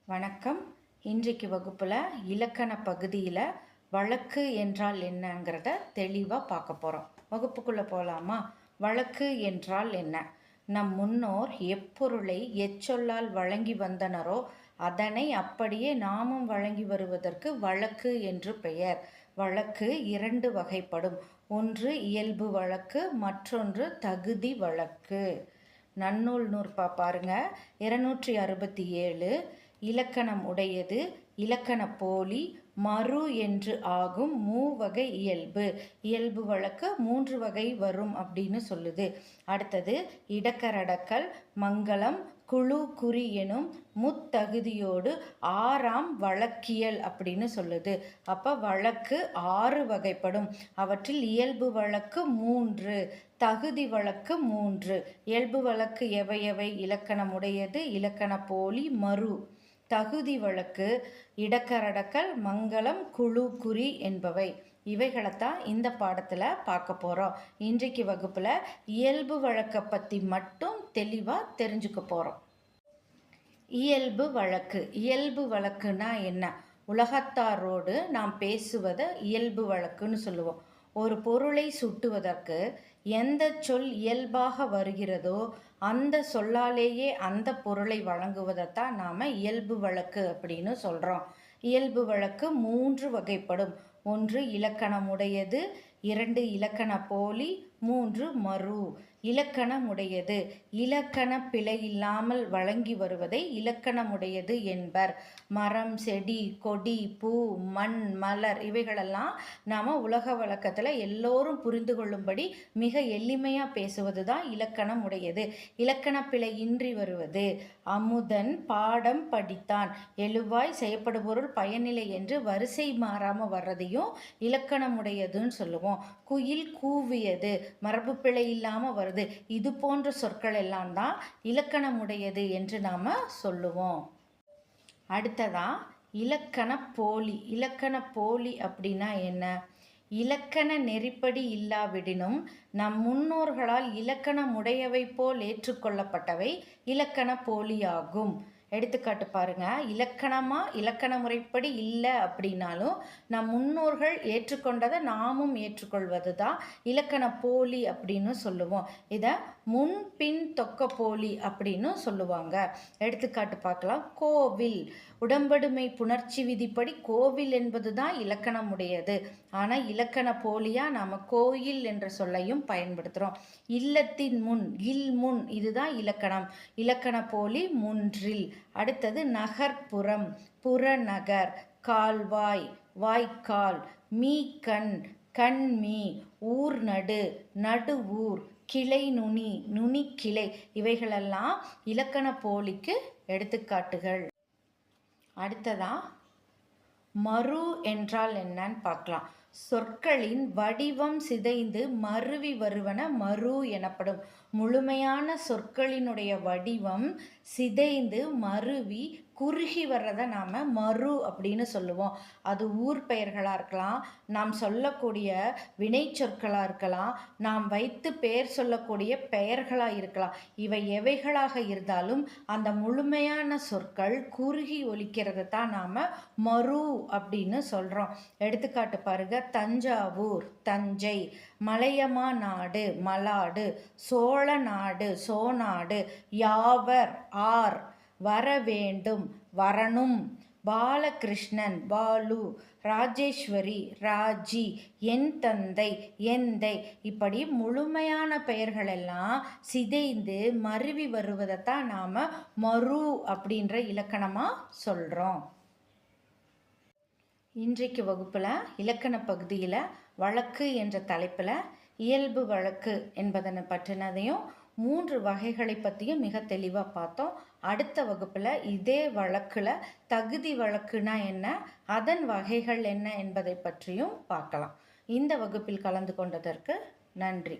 வணக்கம். இன்றைக்கு வகுப்பில் இலக்கண பகுதியில் வழக்கு என்றால் என்னங்கிறத தெளிவாக பார்க்க போகிறோம். வகுப்புக்குள்ளே போகலாமா? வழக்கு என்றால் என்ன? நம் முன்னோர் எப்பொருளை எச்சொல்லால் வழங்கி வந்தனரோ அதனை அப்படியே நாமும் வழங்கி வருவதற்கு வழக்கு என்று பெயர். வழக்கு இரண்டு வகைப்படும். ஒன்று இயல்பு வழக்கு, மற்றொன்று தகுதி வழக்கு. நன்னூல் நூற்பா பாருங்க, 267. இலக்கணம் உடையது, இலக்கண போலி, மறு என்று ஆகும் மூவகை இயல்பு. இயல்பு வழக்கு 3 வகை வரும் அப்படின்னு சொல்லுது. அடுத்தது இடக்கரடக்கல், மங்களம், குழு குறி எனும் முத்தகுதியோடு 6ஆம் வழக்கியல் அப்படின்னு சொல்லுது. அப்போ வழக்கு 6 வகைப்படும். அவற்றில் இயல்பு வழக்கு 3, தகுதி வழக்கு 3. இயல்பு வழக்கு எவை? இலக்கணம் உடையது, இலக்கண போலி, மறு. தகுதி வழக்கு இடக்கரடக்கல், மங்களம், குழு குறி என்பவை. இவைகளைத்தான் இந்த பாடத்தில் பார்க்க போகிறோம். இன்றைக்கு வகுப்பில் இயல்பு வழக்கை பற்றி மட்டும் தெளிவாக தெரிஞ்சுக்க போகிறோம். இயல்பு வழக்கு. இயல்பு வழக்குனா என்ன? உலகத்தாரோடு நாம் பேசுவதை இயல்பு வழக்குன்னு சொல்லுவோம். ஒரு பொருளை சுட்டுவதற்கு எந்த சொல் இயல்பாக வருகிறதோ அந்த சொல்லாலேயே அந்த பொருளை வழங்குவதைத்தான் நாம் இயல்பு வழக்கு அப்படின்னு சொல்கிறோம். இயல்பு வழக்கு 3 வகைப்படும். 1 இலக்கணமுடையது, 2 இலக்கண போலி, 3 மறு. இலக்கணமுடையது இலக்கண பிழை இல்லாமல் வழங்கி வருவதை இலக்கணமுடையது என்பர். மரம், செடி, கொடி, பூ, மண், மலர் இவைகளெல்லாம் நாம் உலக வழக்கத்தில் எல்லோரும் புரிந்து கொள்ளும்படி மிக எளிமையாக பேசுவது தான் இலக்கணம் உடையது. இலக்கண பிழை இன்றி வருவது. அமுதன் பாடம் படித்தான், எழுவாய் செய்யப்படுபொருள் பயனில்லை என்று வரிசை மாறாமல் வர்றதையும் இலக்கணமுடையதுன்னு சொல்லுவோம். குயில் கூவியது, மரபு பிழை இல்லாமல் வருது. இது போன்ற சொற்கள் எல்லாம் தான் இலக்கணமுடையது என்று நாம் சொல்லுவோம். அடுத்ததா இலக்கண போலி. இலக்கண போலி அப்படின்னா என்ன? இலக்கண நெறிப்படி இல்லாவிடினும் நம் முன்னோர்களால் இலக்கணமுடையவை போல் ஏற்றுக்கொள்ளப்பட்டவை இலக்கண போலியாகும். எடுத்துக்காட்டு பாருங்க. இலக்கண முறைப்படி இல்லை அப்படின்னாலும் நம் முன்னோர்கள் ஏற்றுக்கொண்டதை நாமும் ஏற்றுக்கொள்வது தான் இலக்கண போலி அப்படின்னு சொல்லுவோம். இதை முன்பின் தொக்க போலி அப்படின்னு சொல்லுவாங்க. எடுத்துக்காட்டு பார்க்கலாம். கோவில். உடம்படுமை புணர்ச்சி விதிப்படி கோவில் என்பது தான் இலக்கணம் உடையது. ஆனால் இலக்கண போலியா நாம் கோயில் என்ற சொல்லையும் பயன்படுத்துகிறோம். இல்லத்தின் முன், முன், இதுதான் இலக்கணம். இலக்கண போலி முன்றில். அடுத்தது நகர்ப்புறம், புறநகர், கால்வாய், வாய்க்கால், மீக்கண், கண்மீ, ஊர்நடு, நடுவூர், கிளை நுனி, நுனிக்கிளை இவைகளெல்லாம் இலக்கண போலிக்கு எடுத்துக்காட்டுகள். அடுத்ததா மறு என்றால் என்னன்னு பார்க்கலாம். சொற்களின் வடிவம் சிதைந்து மருவி வருவன மறு எனப்படும். முழுமையான சொற்களினுடைய வடிவம் சிதைந்து மருவி குறுகி வர்றதை நாம் மறு அப்படின்னு சொல்லுவோம். அது ஊர் பெயர்களாக இருக்கலாம், நாம் சொல்லக்கூடிய வினை சொற்களாக இருக்கலாம், நாம் வைத்து பெயர் சொல்லக்கூடிய பெயர்களாக இருக்கலாம். இவை எவைகளாக இருந்தாலும் அந்த முழுமையான சொற்கள் குறுகி ஒலிக்கிறது தான் நாம் மறு அப்படின்னு சொல்கிறோம். எடுத்துக்காட்டு பாருங்க. தஞ்சாவூர், தஞ்சை. மலையமா நாடு, மலாடு. சோழ நாடு, சோநாடு. யாவர், ஆர். வரவேண்டும், வரணும். பாலகிருஷ்ணன், பாலு. ராஜேஸ்வரி, ராஜி. என் தந்தை, எந்தை. இப்படி முழுமையான பெயர்கள் எல்லாம் சிதைந்து மருவி வருவதைத்தான் நாம் மறு அப்படின்ற இலக்கணமாக சொல்கிறோம். இன்றைக்கு வகுப்பில் இலக்கண பகுதியில் வழக்கு என்ற தலைப்பில் இயல்பு வழக்கு என்பதனை பற்றினதையும் 3 வகைகளை பற்றியும் மிக தெளிவாக பார்த்தோம். அடுத்த வகுப்பில் இதே வழக்கில் தகுதி வழக்குனா என்ன, அதன் வகைகள் என்ன என்பதை பற்றியும் பார்க்கலாம். இந்த வகுப்பில் கலந்து கொண்டதற்கு நன்றி.